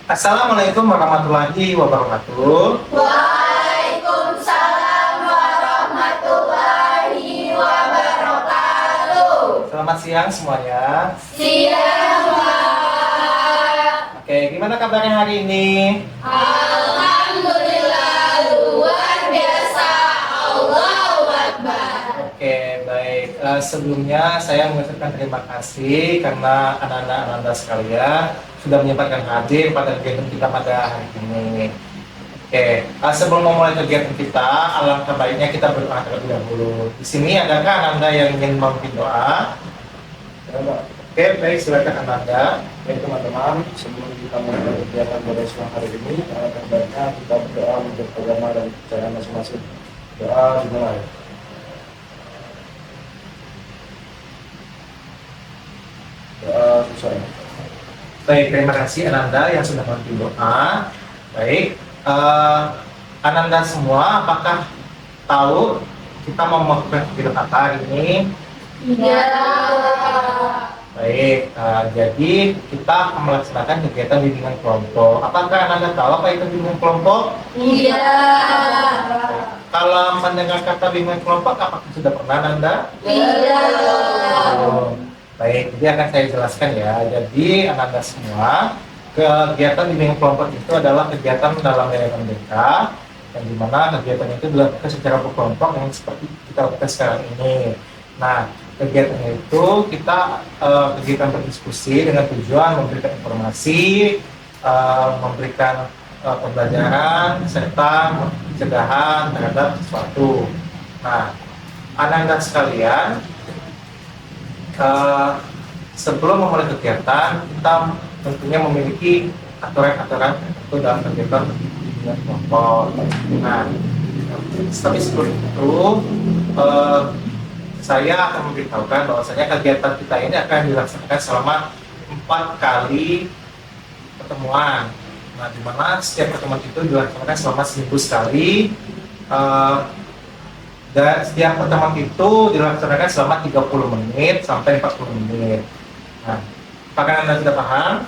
Assalamualaikum warahmatullahi wabarakatuh. Waalaikumsalam warahmatullahi wabarakatuh. Selamat siang semuanya. Siang, Pak. Oke, gimana kabarnya hari ini? Alhamdulillah, luar biasa. Allahu Akbar. Oke, baik. Sebelumnya saya mengucapkan terima kasih karena anak-anak sekalian sudah menyempatkan hadir pada kegiatan kita pada hari ini. Oke, sebelum memulai kegiatan kita, alangkah baiknya kita berdoa terlebih dahulu. Di sini adakah Anda yang ingin memimpin doa? Oke, baik, silakan Anda. Baik teman-teman, sebelum kita mulai kegiatan pada siang hari ini, baiknya kita berdoa untuk agama dan kepercayaan masing-masing. Doa dimulai. Doa selesai. Baik, terima kasih Ananda yang sudah memimpin doa. Baik, Ananda semua, apakah tahu kita mau melakukan kegiatan apa hari ini? Iya. Baik, jadi kita akan melaksanakan kegiatan bimbingan kelompok. Apakah Anda tahu apa itu bimbingan kelompok? Iya. Kalau mendengar kata bimbingan kelompok, apakah sudah pernah Anda? Iya. Oh, baik, jadi akan saya jelaskan ya. Jadi Anda semua, kegiatan bimbingan kelompok itu adalah kegiatan dalam yayasan BK, yang dimana kegiatan itu dilakukan secara berkelompok yang seperti kita lakukan sekarang ini. Nah, kegiatan itu kita kegiatan berdiskusi dengan tujuan memberikan informasi, memberikan pembelajaran serta pencegahan terhadap sesuatu. Nah, anak-anak sekalian, sebelum memulai kegiatan kita tentunya memiliki aturan-aturan tertentu dalam kegiatan bimbingan kelompok. Nah, tapi sebelum itu saya akan memberitahukan bahwasanya kegiatan kita ini akan dilaksanakan selama 4 kali pertemuan. Nah, di mana setiap pertemuan itu dilaksanakan selama seminggu sekali, dan setiap pertemuan itu dilaksanakan selama 30 menit sampai 40 menit. Nah, apakah Anda sudah paham?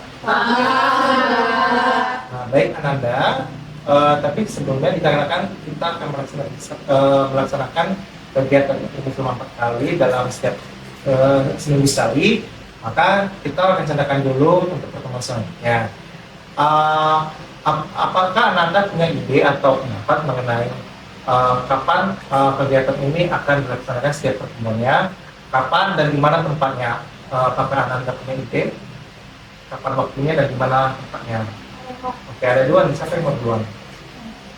Nah, baik Ananda, tapi sebelumnya dikarenakan kita akan melaksanakan kegiatan itu selama 4 kali dalam setiap seminggu sekali, maka kita rencanakan dulu untuk pertemuan selanjutnya. Apakah Anda punya ide atau pendapat mengenai kapan kegiatan ini akan dilaksanakan setiap pertemuannya, kapan dan di mana tempatnya? Apakah Anda punya ide? Kapan waktunya dan di mana tempatnya? Oke, ada dua nih, siapa yang mau duluan?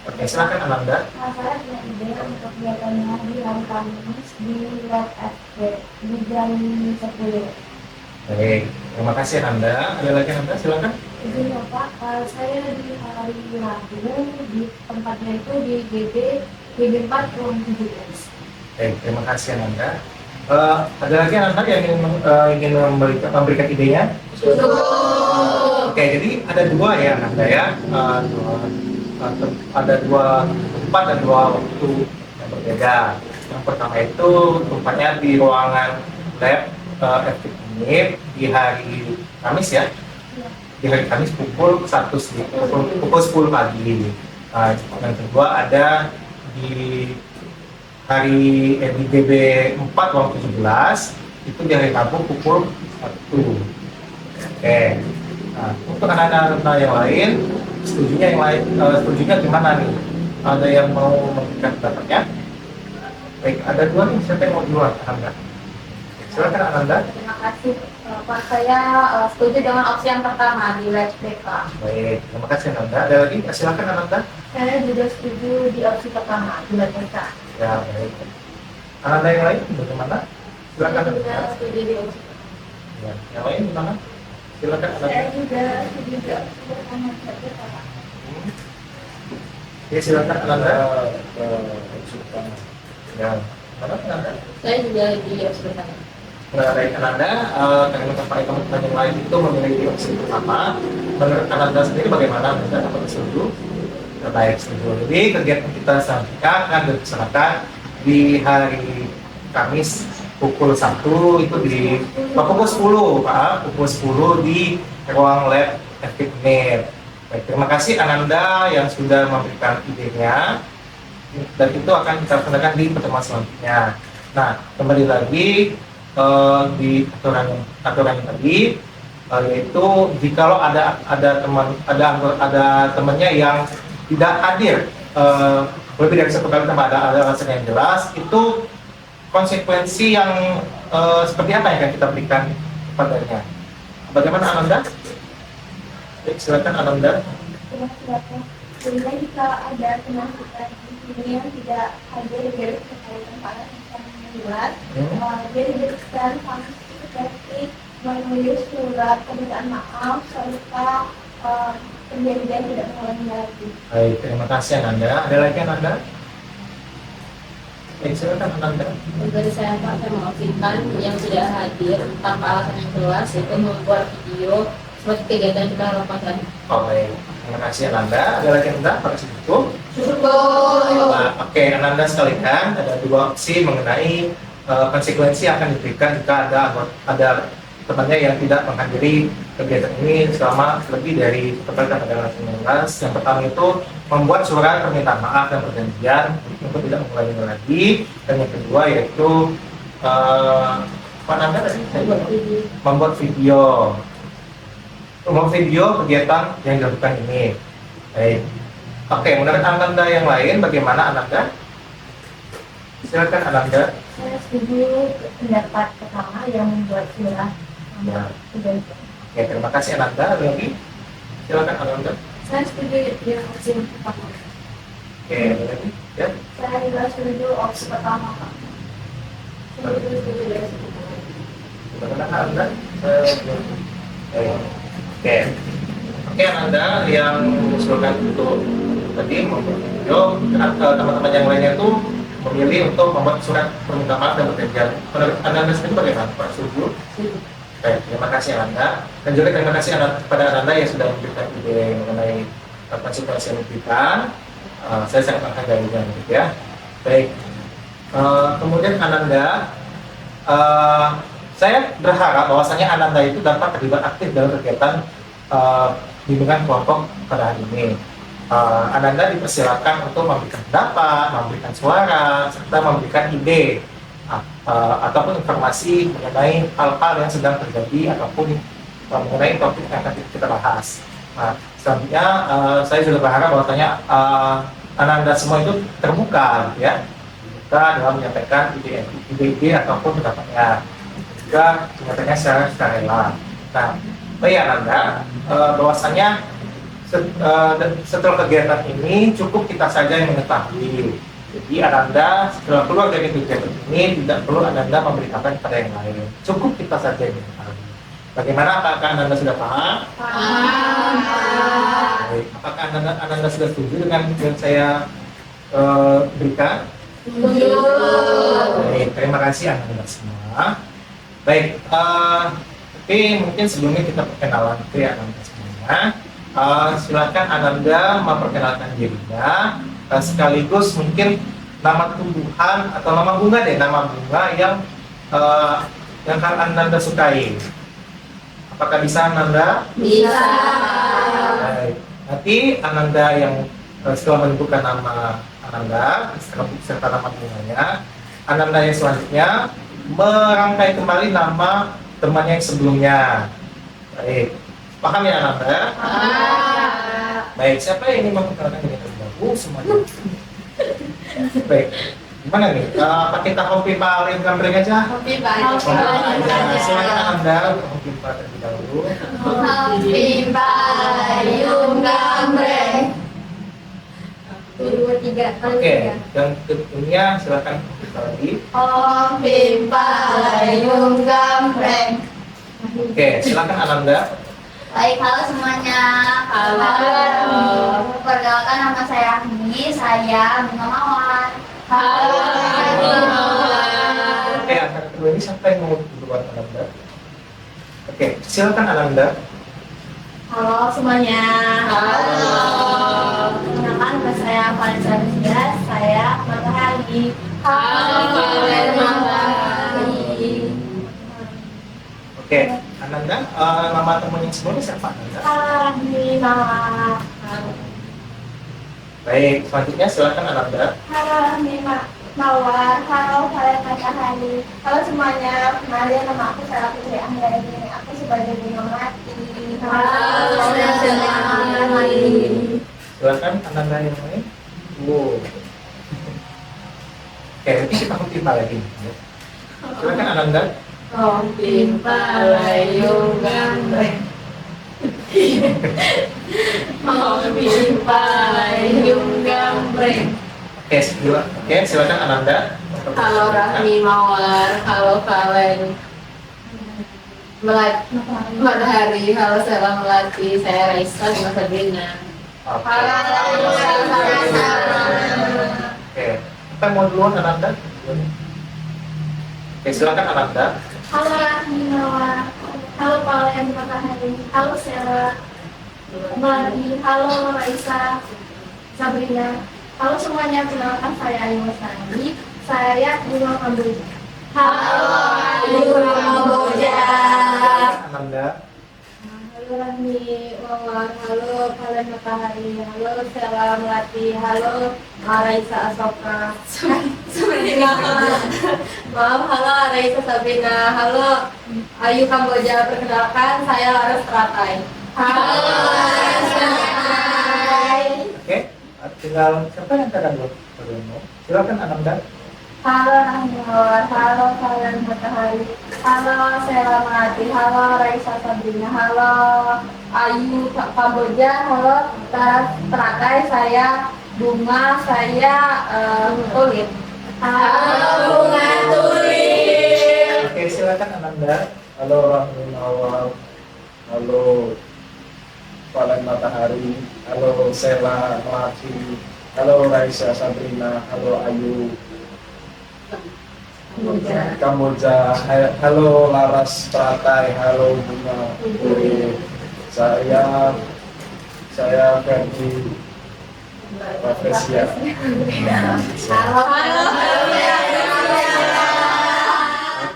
Oke, silakan Ananda. Saya punya ide untuk kegiatannya di hari Kamis di Lab FP di jam 10. Baik, terima kasih Ananda. Ada lagi Ananda, silakan. Izin ya Pak, saya di hari Rabu di tempatnya itu di GB 4 ruang 17. Baik, terima kasih Ananda. Ada lagi Ananda yang ingin memberikan idenya? Oke, jadi ada dua ya Ananda ya. Ada dua tempat dan dua waktu yang berbeda. Yang pertama itu tempatnya di ruangan lab FP ini di hari Kamis ya. Di hari Kamis pukul 10 pagi. Yang kedua ada di di GB 4 ruang 17 itu di hari Rabu pukul 1. Oke. Nah, untuk anak-anak yang lain, setujunya gimana nih? Ada yang mau memberikan pendapatnya? Baik, ada dua nih, siapa yang mau duluan? Anda. Silakan Ananda. Terima kasih Pak, saya setuju dengan opsi yang pertama di Lab BK. Baik, terima kasih Ananda. Ada lagi? Silakan Ananda. Saya juga setuju di opsi pertama di Lab BK. Ya, baik. Ananda yang lain bagaimana? Silakan Saya juga Ananda. setuju di opsi. Ya, yang lain gimana? Silakan Ananda. Saya juga setuju di opsi pertama di Lab BK, Pak. Ya, silakan Ananda. Opsi pertama. Ya, mana Ananda? Saya juga di opsi pertama. Baik Ananda, karena teman-teman yang lain itu memiliki opsi pertama. Menurut Ananda sendiri bagaimana Ananda? Apakah setuju? Baik, setuju. Jadi kegiatan kita selanjutnya akan dilaksanakan di hari Kamis pukul 1 itu di pukul 10 Pak, pukul 10 di ruang lab FPNet. Baik, terima kasih Ananda yang sudah memberikan idenya, dan itu akan kita laksanakan di pertemuan selanjutnya. Nah, kembali lagi di aturan yang tadi, yaitu jikalau ada temannya yang tidak hadir lebih dari satu kali tanpa ada alasan yang jelas, itu konsekuensi yang seperti apa yang akan kita berikan kepadanya? Bagaimana Ananda? Silakan Ananda. Sehingga jika ada teman kita di sini yang tidak hadir dari terkait pada yang jelas, dia diberikan sanksi seperti menulis surat permintaan maaf serta perjanjian tidak mengulangi lagi. Baik, terima kasih Ananda. Ada lagi Ananda? Baik, silakan Ananda. Dari saya Pak, saya mengaksikan yang tidak hadir tanpa alasan yang jelas itu membuat video seperti kegiatan yang kita lakukan tadi. Oh, baik. Terima kasih Ananda. Ada lagi Ananda? Pada cukup? Cukup. Nah, oke, Ananda sekalian ada dua opsi mengenai konsekuensi yang akan diberikan jika ada temannya yang tidak menghadiri kegiatan ini selama lebih dari seperti tanggal 19. Yang pertama itu membuat surat permintaan maaf dan perjanjian untuk tidak mengulangi lagi, dan yang kedua yaitu apa namanya tadi? Membuat video kegiatan yang dilakukan ini. Baik. Oke, menurut Ananda yang lain bagaimana Ananda? Silakan Ananda. Saya setuju pendapat pertama yang membuat surat. Ya. Oke, terima kasih Ananda. Ada lagi? Silakan Ananda. Saya setuju dengan opsi pertama. Oke, ada lagi? Ya. Saya juga setuju opsi pertama, Pak. Setuju dengan opsi pertama. Bagaimana Ananda? Oke. Oke Ananda yang mengusulkan untuk tadi membuat video, teman-teman yang lainnya itu memilih untuk membuat surat permintaan maaf dan perjanjian. Menurut Ananda sendiri bagaimana? Pak, setuju? Baik, terima kasih Ananda, dan juga terima kasih kepada Ananda yang sudah memberikan ide mengenai konsekuensi yang diberikan. Saya sangat menghargainya, gitu ya. Baik, kemudian Ananda, saya berharap bahwasanya Ananda itu dapat terlibat aktif dalam kegiatan bimbingan kelompok pada hari ini. Ananda dipersilakan untuk memberikan pendapat, memberikan suara, serta memberikan ide ataupun informasi mengenai hal-hal yang sedang terjadi ataupun mengenai topik yang akan kita bahas. Nah, selanjutnya saya juga berharap bahwasanya Ananda semua itu terbuka, ya, terbuka dalam menyampaikan ide-ide ataupun pendapatnya, juga menyampaikan secara rela. Nah, baik Ananda, bahwasanya setelah kegiatan ini cukup kita saja yang mengetahui. Jadi Ananda setelah keluar dari kegiatan ini tidak perlu Ananda memberitakan kepada yang lain. Cukup kita saja yang mengetahui. Bagaimana? Apakah Ananda sudah paham? Paham. Baik. Apakah Ananda sudah setuju dengan yang saya berikan? Setuju. Baik, terima kasih Ananda semua. Baik, tapi mungkin sebelumnya kita perkenalan itu ya Ananda semuanya. Silakan Ananda memperkenalkan dirinya, sekaligus mungkin nama tumbuhan atau nama bunga yang akan Ananda sukai. Apakah bisa Ananda? Bisa. Baik. Nanti Ananda yang setelah menentukan nama Ananda serta nama bunganya, Ananda yang selanjutnya merangkai kembali nama temannya yang sebelumnya. Baik. Paham ya Ananda? Baik, siapa yang ingin memperkenalkan diri terlebih dahulu? Semuanya. Baik, gimana nih? Apa kita hobi paling gambreng aja? Hobi banyak. Silakan Ananda untuk hobi terlebih dahulu. Hobi payung gambreng. 1, 2, 3. Oke, yang kedua silakan kita lagi. Hobi payung gambreng. Oke, silakan Ananda. Baik, halo semuanya. Halo. Perkenalkan nama saya Agni, saya Bunga Mawar. Halo, Bunga Mawar. Oke, antara kedua ini siapa yang mau duluan Ananda? Oke, silakan Ananda. Halo semuanya. Halo. Perkenalkan nama saya Vanessa Rizka, saya Matahari. Halo, Matahari. Oke, Ananda, nama teman yang sebelumnya siapa Ananda? Alhamdulillah. Baik, selanjutnya silakan Ananda. Halo Mawar, halo kalian Matahari. Halo semuanya, kenalin nama aku Sarah Putri Anggraini. Aku sebagai Bunga Melati. Halo, Silakan Ananda yang lain. Wow. Oke, nanti kita timpal lagi. Silakan Ananda. Kompin palayung gambreng. Kompin palayung gambreng. Oke, silakan Ananda. Halo Rahmi Mawar, halo kalian Matahari, halo Sela Melati, saya Raisa dengan Sabrina. Oke. Halo, Oke, kita mau duluan Ananda. Oke, silakan Ananda. Halo Mawar, halo kalian Matahari. Halo Sarah Melati. Halo Raisa, Sabrina. Halo semuanya, kenalkan saya Ayu Masani. Saya Bunga Kamboja. Halo Ayu Kamboja. Ananda. Halo Rahmi Mawar, halo kalian Matahari. Halo Sarah Melati. Halo Raisa Asoka. Sabrina. Maaf, halo Raisa Sabrina. Halo Ayu Kamboja. Perkenalkan, saya Laras Teratai. Halo Oke, tinggal siapa yang akan dulu? Silakan Ananda. Halo Rahmi Mawar, halo kalian Matahari. Halo Sarah Melati. Halo Raisa Sabrina. Halo Ayu Kamboja. Halo Laras Teratai. Saya Bunga. Saya Kulit. Halo Bunga Tulip. Oke, silakan Ananda. Halo Rahmi Mawar, halo Valen Matahari, halo Sela Melati, halo Raisa Sabrina, halo Ayu Kamboja, halo Laras Teratai, halo Bunga Tulip. Saya Ferdi Rafflesia.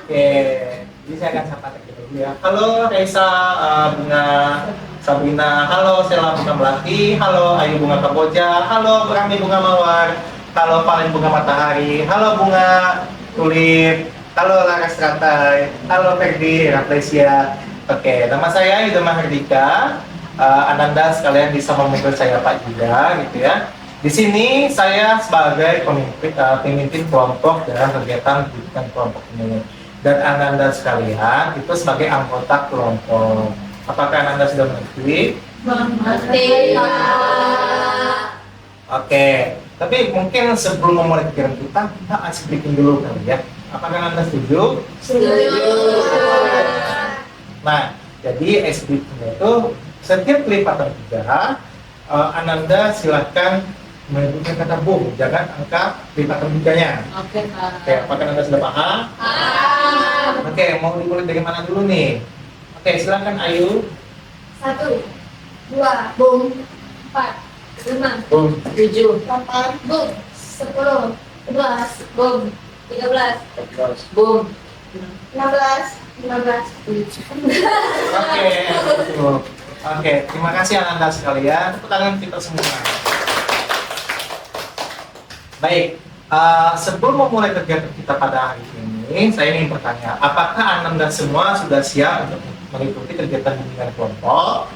Oke, jadi saya akan sapa dulu ya. Halo Raisa, Bunga Sabrina, halo Sela Bunga Melati, halo Ayu Bunga Kamboja, halo Rami Bunga Mawar, halo Valen Bunga Matahari, halo Bunga Tulip, halo Laras Teratai, halo Ferdi Rafflesia. Oke, nama saya Yuda Mahardika. Ananda sekalian bisa memanggil saya Pak Yuda, gitu ya. Di sini saya sebagai pemimpin kelompok dalam kegiatan pendidikan kelompok ini. Dan Ananda sekalian itu sebagai anggota kelompok. Apakah Ananda sudah mengerti? Mengerti. Oke, tapi mungkin sebelum memulai kegiatan kita asik bikin dulu kali ya. Apakah Anda setuju? Setuju. Nah, jadi SBT itu setiap kelipatan 3, Ananda silahkan menyebutkan kata boom, jangan angka kelipatan 3-nya. Oke, Pak. Oke, apakah Anda sudah paham? Oke, mau dimulai dari mana dulu nih? Oke, silahkan Ayu. 1, 2, Boom. 4, 5, Boom. 7. 8, boom, 10, 11, Boom. 13, 14. Boom. 16, 15. Oke, betul. Oke, terima kasih Ananda sekalian. Tepuk tangan kita semua. Baik, sebelum memulai kegiatan kita pada hari ini, saya ingin bertanya, apakah Ananda semua sudah siap untuk mengikuti kegiatan bimbingan kelompok?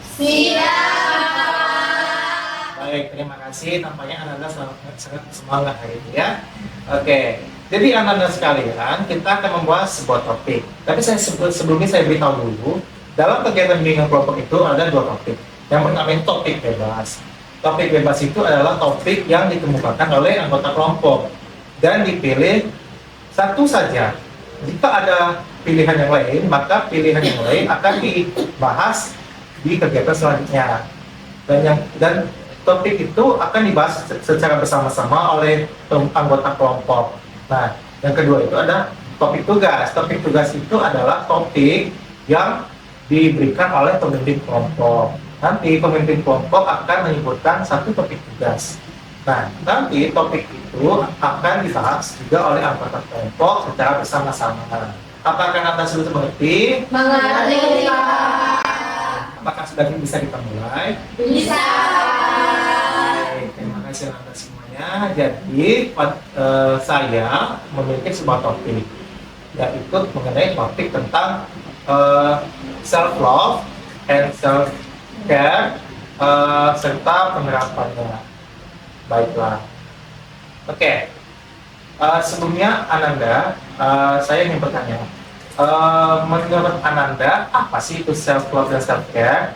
Baik, terima kasih. Tampaknya Ananda sangat semangat hari ini ya. Oke, jadi Ananda sekalian, kita akan membahas sebuah topik. Tapi sebelumnya saya beritahu dulu, dalam kegiatan bimbingan kelompok itu ada 2 topik. Yang pertama itu topik bebas. Topik bebas itu adalah topik yang dikemukakan oleh anggota kelompok dan dipilih satu saja. Jika ada pilihan yang lain, maka pilihan yang lain akan dibahas di kegiatan selanjutnya. Dan topik itu akan dibahas secara bersama-sama oleh anggota kelompok. Nah, yang kedua itu ada topik tugas. Topik tugas itu adalah topik yang diberikan oleh pemimpin kelompok. Nanti pemimpin kelompok akan menyebutkan satu topik tugas. Nah, nanti topik itu akan dibahas juga oleh anggota kelompok secara bersama-sama. Apakah Anda sudah mengerti? Mengerti. Apakah sudah bisa kita mulai? Bisa. Baik, terima kasih Anda Nah, jadi saya memiliki sebuah topik, yaitu mengenai topik tentang self love and self care serta penerapannya. Baiklah. Oke. Sebelumnya Ananda, saya ingin bertanya. Menurut Ananda, apa sih itu self love dan self care?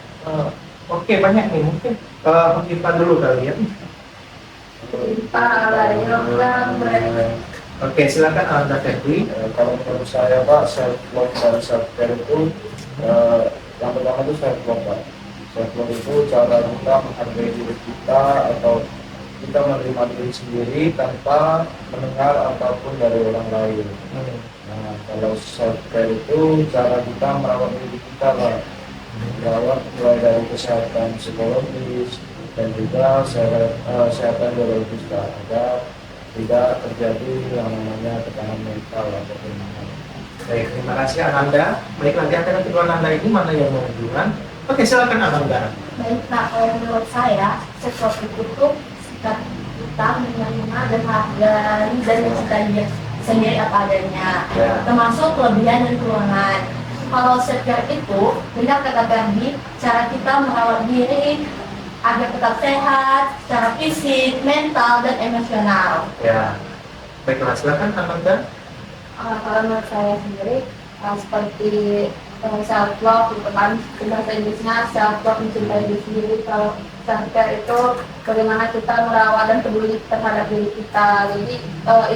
Oke, banyak nih. Mungkin kita dulu kali ya. Oke, silakan Ananda Febri. Kalau menurut saya Pak, self love dan self care itu yang pertama itu self love Pak. Self love itu cara kita menghargai diri kita atau kita menerima diri sendiri tanpa mendengar apapun dari orang lain. Nah, kalau self care itu cara kita merawat diri kita Pak. Merawat mulai dari kesehatan psikologis dan juga kesehatan biologis Pak, agar tidak terjadi yang namanya tekanan mental atau gimana. Baik, terima kasih Ananda. Baiklah, di antara kedua Ananda ini mana yang mau duluan? Oke, silakan Ananda. Baik, nah kalau menurut saya sesuatu itu tuh sikap kita menerima dan menghargai dan mencintai sendiri apa adanya, Ya. termasuk kelebihan dan kekurangan. Kalau self care itu benar kata Gandhi, cara kita merawat diri agar tetap sehat secara fisik, mental, dan emosional. Ya. Baiklah, silakan Ananda. Kalau menurut saya sendiri seperti self love gitu kan, bahasa Inggrisnya self love, mencintai diri sendiri. Kalau self care itu bagaimana kita merawat dan peduli terhadap diri kita. Jadi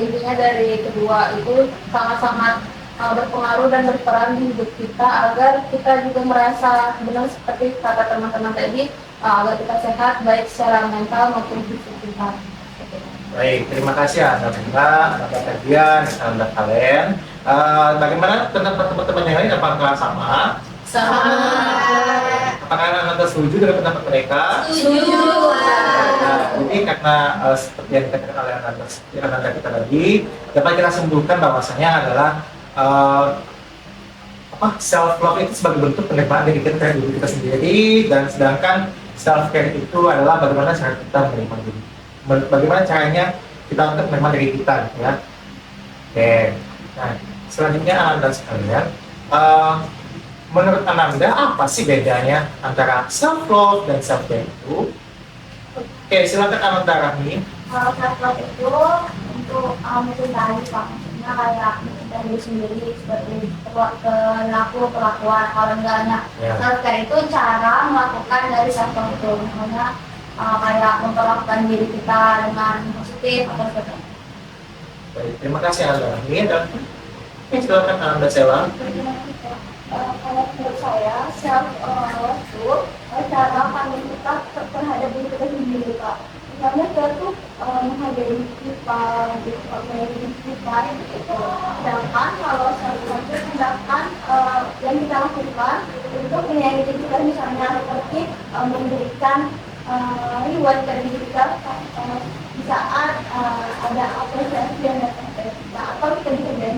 intinya dari kedua itu sangat-sangat berpengaruh dan berperan di hidup kita agar kita juga merasa benar seperti kata teman-teman tadi, agar kita sehat baik secara mental maupun fisik kita. Baik, terima kasih Ananda, Ananda Ferdian, Ananda kalian. Bagaimana pendapat teman-teman yang lain? Apakah sama? Sama. Apakah Ananda setuju dengan pendapat mereka? Setuju. Jadi karena seperti yang dikatakan oleh Ananda kita tadi, dapat kita simpulkan bahwasanya adalah self love itu sebagai bentuk penerimaan diri kita terhadap diri kita sendiri, dan sedangkan self care itu adalah bagaimana cara kita menerima diri, bagaimana caranya kita untuk menerima diri kita, gitu ya. Oke. Nah, selanjutnya Ananda sekalian, menurut Ananda apa sih bedanya antara self love dan self care itu? Oke, silakan Ananda Rahmi. Kalau self love itu untuk mencintai Pak, maksudnya kayak mencintai diri sendiri seperti perilaku, kelakuan, kalau enggaknya. Ya. Self care itu cara melakukan dari self love itu, misalnya kayak memperlakukan diri kita dengan positif atau seperti. Baik, terima kasih Ananda Rahmi. Dan silakan Ananda Sela. Kalau menurut saya self love itu cara pandang kita terhadap diri kita sendiri Pak. Misalnya kita tuh menghargai diri kita, menghargai diri kita itu. Sedangkan kalau self love itu tindakan yang kita lakukan untuk menyayangi diri kita, misalnya seperti memberikan reward dari diri kita di saat ada apresiasi yang datang dari kita atau kita dikerjain.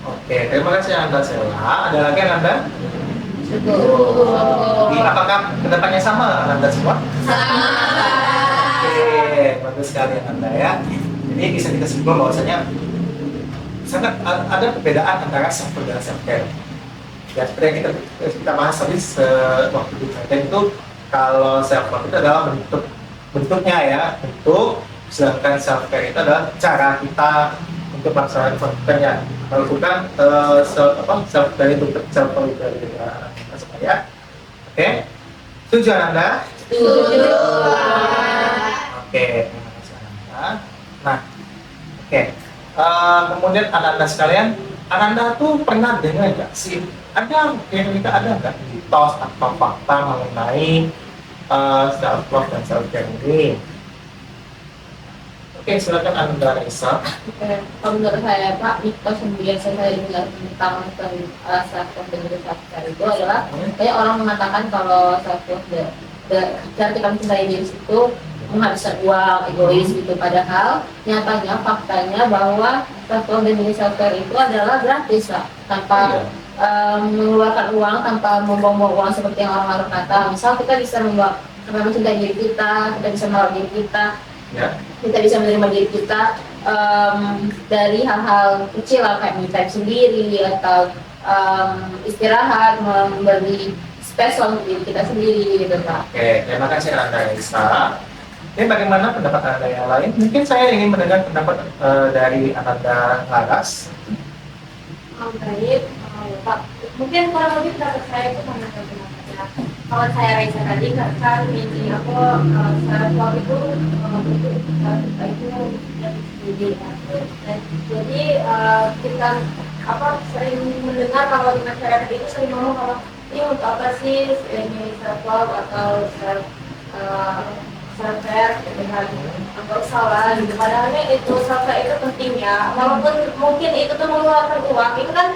Oke, terima kasih Anda Sela. Ada lagi Anda? Setuju. Apakah pendapatnya sama Anda semua? Sama. Oke, bagus sekali Anda ya. Jadi bisa kita simpulkan bahwasanya sangat ada perbedaan antara self love dan self care. Ya, seperti yang kita bahas tadi waktu di konten itu, kalau self love itu adalah bentuknya ya, bentuk, sedangkan self care itu adalah cara kita untuk melaksanakan kontennya, melakukan self dari bentuk self love dari kita ya. Oke, setuju Anda? Setuju. Oke, terima kasih Ananda. Nah, oke. Kemudian Ananda sekalian, Ananda tuh pernah dengar nggak sih? Ada nggak mitos atau fakta mengenai self love dan self care ini? Oke, silakan Ananda Raisa. Kalau menurut saya Pak, mitos yang biasa saya dengar tentang self love dan self care itu adalah kayak orang mengatakan kalau self love cara kita mencintai diri itu menghabiskan uang, egois gitu. Padahal nyatanya faktanya bahwa self love dan self care itu adalah gratis Pak, tanpa mengeluarkan uang, tanpa membuang-buang uang seperti yang orang-orang kata. Misal kita bisa mencintai diri kita bisa merawat diri kita Ya. Kita bisa menerima diri kita dari hal-hal kecil lah, kayak me time sendiri atau istirahat, memberi space untuk diri kita sendiri gitu Kak. Oke, terima kasih Anda Isa. Ini bagaimana pendapat Anda yang lain? Mungkin saya ingin mendengar pendapat dari Ananda Laras. Baik, Pak. Mungkin kurang lebih pendapat saya itu sama dengan pendapatnya kawan saya Raisa tadi, kan ini aku self love itu bentuk kita itu dari sendiri kan. Dan jadi kita sering mendengar kalau di masyarakat itu sering ngomong kalau ini untuk apa sih ini self love atau self care dengan nggak usah lah gitu. Padahal itu self care itu penting ya, walaupun mungkin itu tuh mengeluarkan uang itu kan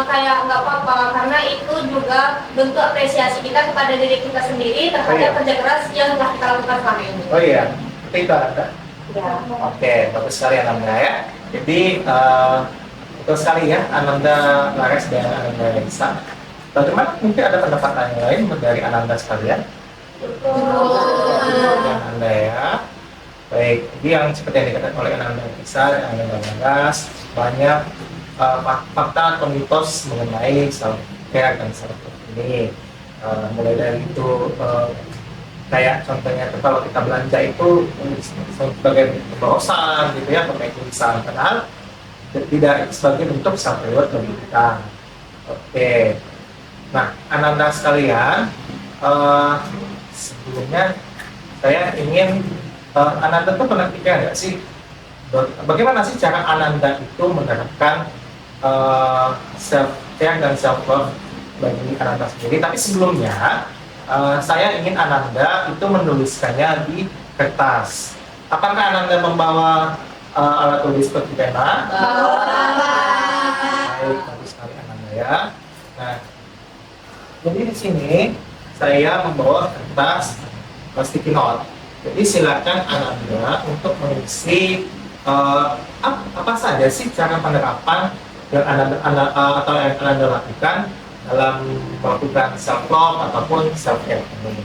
kayak nggak apa-apa, karena itu juga bentuk apresiasi kita kepada diri kita sendiri terhadap kerja keras yang telah kita lakukan selama ini. Oh iya, seperti itu Anda. Ya. Oke, bagus sekali Ananda ya. Jadi betul sekali ya Ananda Laras dan Ananda Laisa. Bagaimana mungkin ada pendapat yang lain dari Ananda sekalian? Dan Anda ya. Baik, jadi yang seperti yang dikatakan oleh Ananda Laisa dan Ananda Laras, banyak fakta atau mitos mengenai self care dan self love ini. Mulai dari itu kayak contohnya itu kalau kita belanja itu sebagai pemborosan gitu ya, pakai tulisan, padahal tidak sebagai bentuk self reward bagi kita. Oke, nah Ananda sekalian, sebelumnya saya ingin Ananda tuh pernah pikir nggak sih bagaimana sih cara Ananda itu menerapkan self care dan self love bagi Ananda sendiri? Tapi sebelumnya saya ingin Ananda itu menuliskannya di kertas. Apakah Ananda membawa alat tulis seperti pena? Baik, bagus sekali Ananda ya. Nah, jadi di sini saya membawa kertas sticky note. Jadi silakan Ananda untuk mengisi apa saja sih cara penerapan yang Ananda lakukan dalam melakukan self love ataupun self care ini.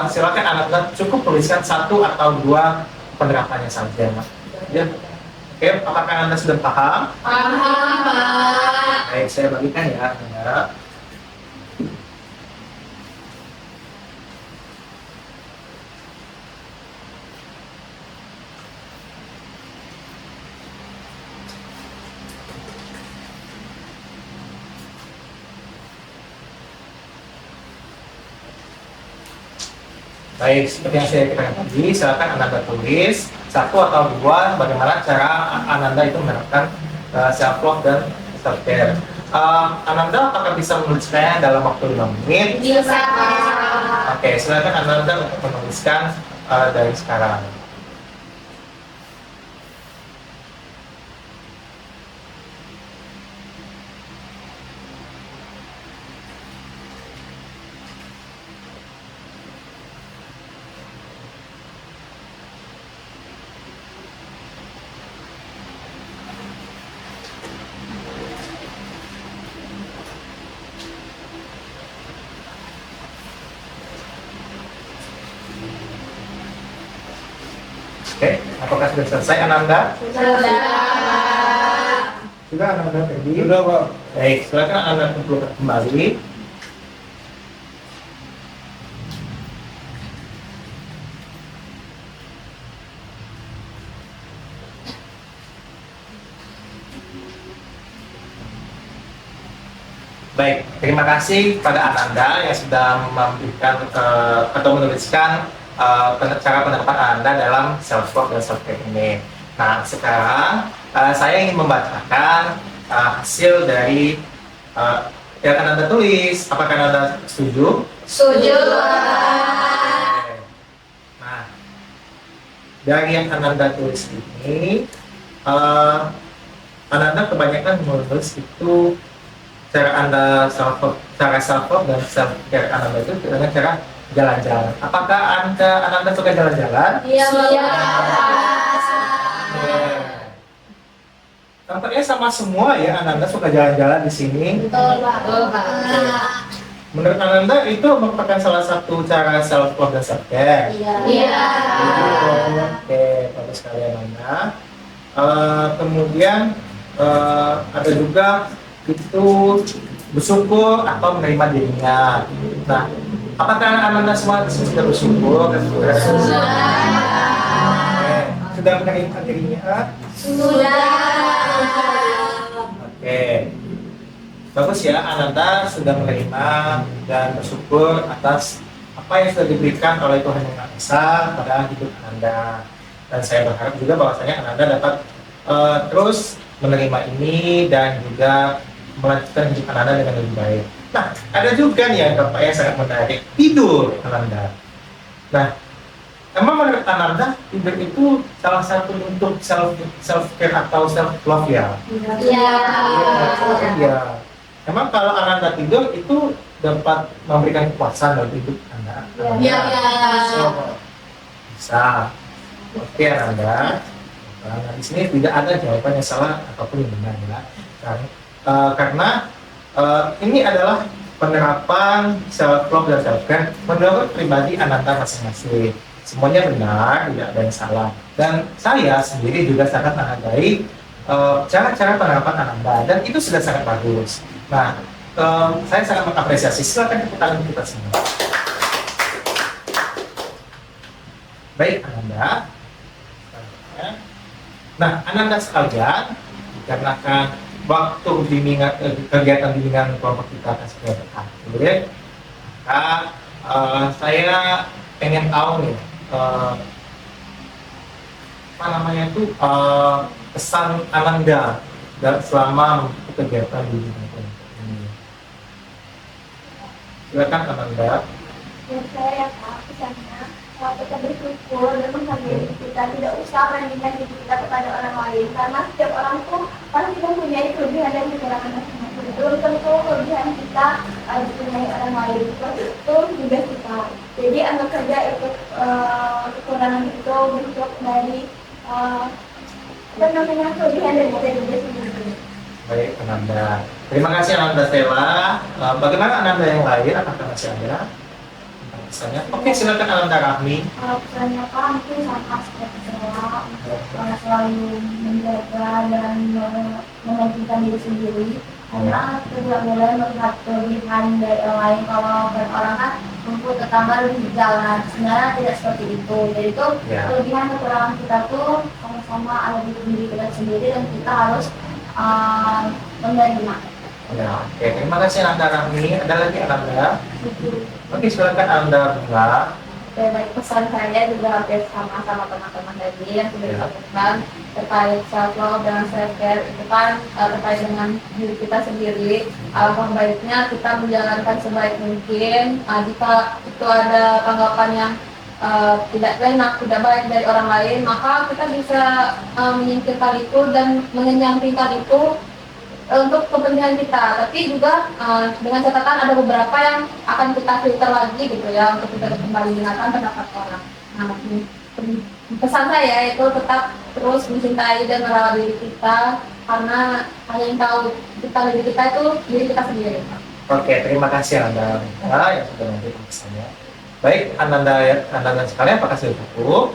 Silakan Ananda cukup tuliskan 1 atau 2 penerapannya saja. Ya. Oke, apakah Anda sudah paham? Paham, Pak. Baik, saya bagikan ya Anda. Baik, seperti yang saya katakan tadi, silakan Ananda tulis 1 atau 2 bagaimana cara Ananda itu menerapkan self love dan self care. Ananda apakah bisa menuliskannya dalam waktu 5 menit? Bisa. Oke, silakan Ananda untuk menuliskan dari sekarang. Oke, apakah sudah selesai Ananda? Sudah. Sudah Ananda tadi? Sudah Pak. Baik, silakan Anda kumpulkan kembali. Baik, terima kasih pada Ananda yang sudah memberikan atau menuliskan cara penerapan Anda dalam self love dan self care ini. Nah, sekarang saya ingin membacakan hasil dari yang Anda tulis. Apakah Anda setuju? Setuju. Oke. Nah, dari yang Anda tulis ini, Anda kebanyakan menulis itu cara self love dan self care Anda itu dengan cara jalan-jalan. Apakah Anda suka jalan-jalan? Iya, Tampaknya sama semua ya, Anda suka jalan-jalan di sini. Betul, Pak. Menurut Ananda itu merupakan salah satu cara self love dan self care. Iya. Oke, bagus sekali Ananda. Kemudian ada juga itu bersyukur atau menerima dirinya. Nah, apakah Ananda semua sudah bersyukur dan sudah sudah menerima dirinya? Oke, bagus ya, Ananda sudah menerima dan bersyukur atas apa yang sudah diberikan oleh Tuhan Yang Maha Esa pada hidup Ananda. Dan saya berharap juga bahwasanya Ananda dapat terus menerima ini dan juga melanjutkan hidup Ananda dengan lebih baik. Nah, ada juga nih yang yang sangat menarik, tidur Ananda. Nah, emang menurut Ananda tidur itu salah satu untuk self care atau self love ya? Iya. Iya. Emang kalau Ananda tidur itu dapat memberikan kepuasan dalam hidup Anda? Iya. Bisa. Oke Ananda. Nah, di sini tidak ada jawaban yang salah ataupun yang benar ya. Karena ini adalah penerapan self love dan self care menurut pribadi Ananda masing-masing. Semuanya benar, tidak ada yang salah. Dan saya sendiri juga sangat menghargai cara-cara penerapan Ananda dan itu sudah sangat bagus. Nah, saya sangat mengapresiasi. Silakan tepuk tangan kita semua. Baik Ananda. Nah, Ananda sekalian, dikarenakan waktu bimbingan kegiatan bimbingan kelompok kita akan segera berakhir, maka saya pengen tahu nih apa namanya itu pesan Ananda selama kegiatan bimbingan kelompok ini. Silakan Ananda. Ya saya Kak, pesannya kita bersyukur dan menghargai diri kita, tidak usah membandingkan diri kita kepada orang lain karena setiap orang tuh pasti mempunyai kelebihan dan kekurangan masing-masing. Belum tentu kelebihan kita dipunyai orang lain, seperti itu juga kita. Jadi anggap saja itu kekurangan itu bentuk dari apa namanya kelebihan dari kita sendiri. Baik Ananda. Terima kasih Ananda Stella. Bagaimana Ananda yang lain? Apakah masih ada? Misalnya, oke silakan Ananda Rahmi. Pesannya Pak mungkin sama seperti saya untuk selalu menjaga dan mementingkan diri sendiri karena tidak boleh melihat kelebihan dari orang lain. Kalau orang kan mampu tetangga lebih jalan, sebenarnya tidak seperti itu. Jadi itu kelebihan kekurangan kita tuh sama-sama ada di diri kita sendiri dan kita harus menerima. Ya, oke. Terima kasih Ananda Rahmi. Ada lagi Ananda? Oke, silakan Anda Bunga. Oke, baik, pesan saya juga hampir sama teman-teman tadi yang sudah disebutkan terkait self love dan self care itu kan terkait dengan diri kita sendiri. Alangkah baiknya kita menjalankan sebaik mungkin. Jika itu ada tanggapan yang tidak enak, tidak baik dari orang lain, maka kita bisa menyingkirkan itu dan menyampingkan itu untuk kepentingan kita, tapi juga dengan catatan ada beberapa yang akan kita filter lagi gitu ya untuk kita kembali dengarkan pendapat orang. Nah, pesan saya itu tetap terus mencintai dan merawat diri kita karena hanya yang tahu diri kita itu diri kita sendiri. Oke, terima kasih Anda yang sudah memberikan pesannya. Baik, Ananda sekalian, apakah sudah cukup?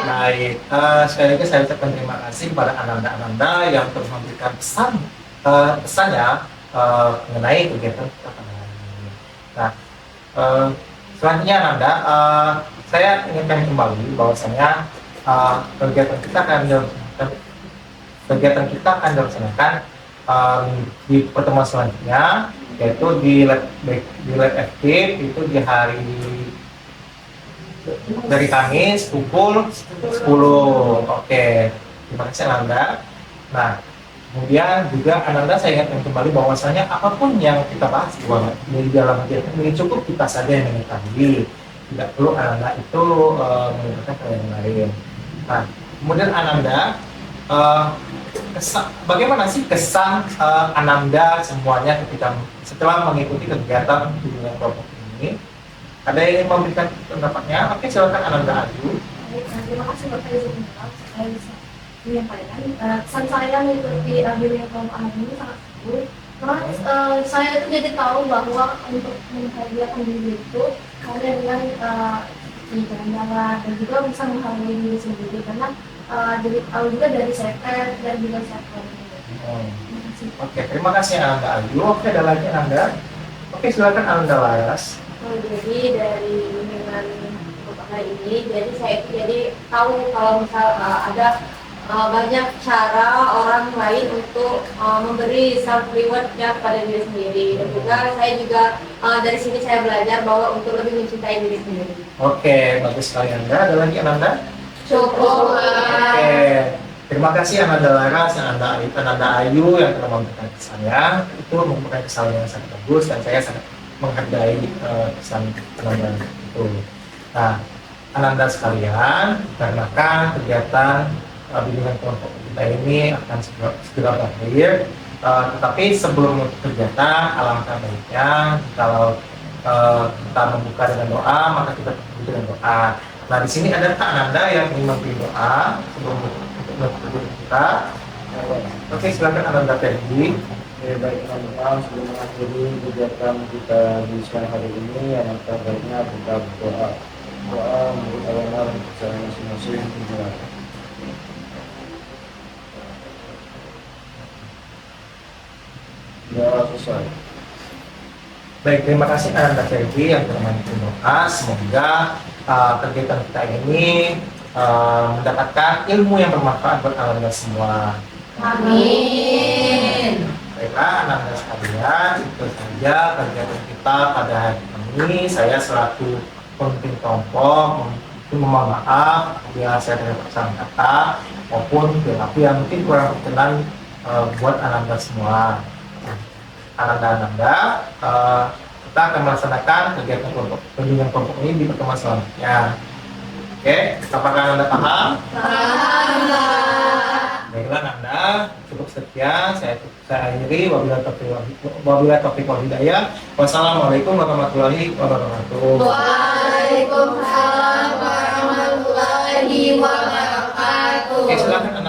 Baik, sekali lagi saya ucapkan terima kasih kepada Ananda yang terus memberikan pesannya mengenai kegiatan kita pada hari ini. Nah, selanjutnya Ananda, saya ingatkan kembali bahwasanya kegiatan kita akan dilaksanakan di pertemuan selanjutnya, yaitu di lab aktif itu di hari dari Kamis pukul 10. Oke, terima kasih Ananda. Nah, kemudian juga Ananda saya ingatkan kembali bahwasanya apapun yang kita bahas di dalam kegiatan ini cukup kita saja yang mengetahui, tidak perlu Ananda itu menggunakan ke yang lain. Nah, kemudian Ananda, bagaimana sih kesan Ananda semuanya ketika setelah mengikuti kegiatan bimbingan kelompok ini? Ada yang memberikan pendapatnya? Oke, silakan Ananda Aju. Terima kasih Bapak Ibu. Saya bisa menyampaikan kesan saya mengikuti bimbingan kelompok anak ini sangat bagus Mas, saya itu jadi tahu bahwa untuk membahagiakan diri itu ada dengan jalan-jalan dan juga bisa menghargai diri sendiri karena jadi tahu juga dari sefer dan juga sefer. Oke, terima kasih Ananda Ayu. Oke, ada lagi Ananda. Oke, silakan Ananda Laras. Jadi dari dengan beberapa ini, jadi saya itu jadi tahu kalau misal ada banyak cara orang lain untuk memberi self rewardnya kepada diri sendiri. Dan juga saya juga dari sini saya belajar bahwa untuk lebih mencintai diri sendiri. Oke, bagus sekali Anda. Ada lagi Ananda? Cukup. Oke, terima kasih Ananda Laras, Ananda Ayu yang telah memberikan kesan. Itu merupakan kesan yang sangat bagus dan saya sangat menghargai kesan Ananda itu. Nah, Ananda sekalian, dikarenakan kegiatan bimbingan kelompok kita ini akan segera berakhir, tetapi sebelum kegiatan, alangkah baiknya kalau kita membuka dengan doa, maka kita tutup dengan doa. Nah, di sini ada Kak Ananda yang ingin memberi doa sebelum menutup kita. Oke, silakan Ananda Ferdi. Baik teman-teman, sebelum mengakhiri kegiatan kita di siang hari ini, yang terbaiknya kita berdoa menurut agama dan percaya masing-masing. Ya, selesai. Baik, terima kasih Ananda Ferdi yang telah memberi doa. Semoga kegiatan kita ini mendapatkan ilmu yang bermanfaat buat Ananda semua. Amin. Baiklah, Ananda sekalian, itu saja kegiatan kita pada hari ini. Saya selaku pemimpin kelompok memohon maaf bila saya ada kesalahan kata maupun perilaku yang mungkin kurang berkenan buat Ananda semua. Ananda, kita akan melaksanakan kegiatan kelompok bimbingan kelompok ini di pertemuan selanjutnya. Oke, apakah Ananda paham? Paham. Baiklah Ananda, cukup sekian. Saya akhiri. Wabillahi taufiq wal hidayah. Wassalamualaikum warahmatullahi wabarakatuh. Waalaikumsalam warahmatullahi wabarakatuh. Oke, silakan Anda.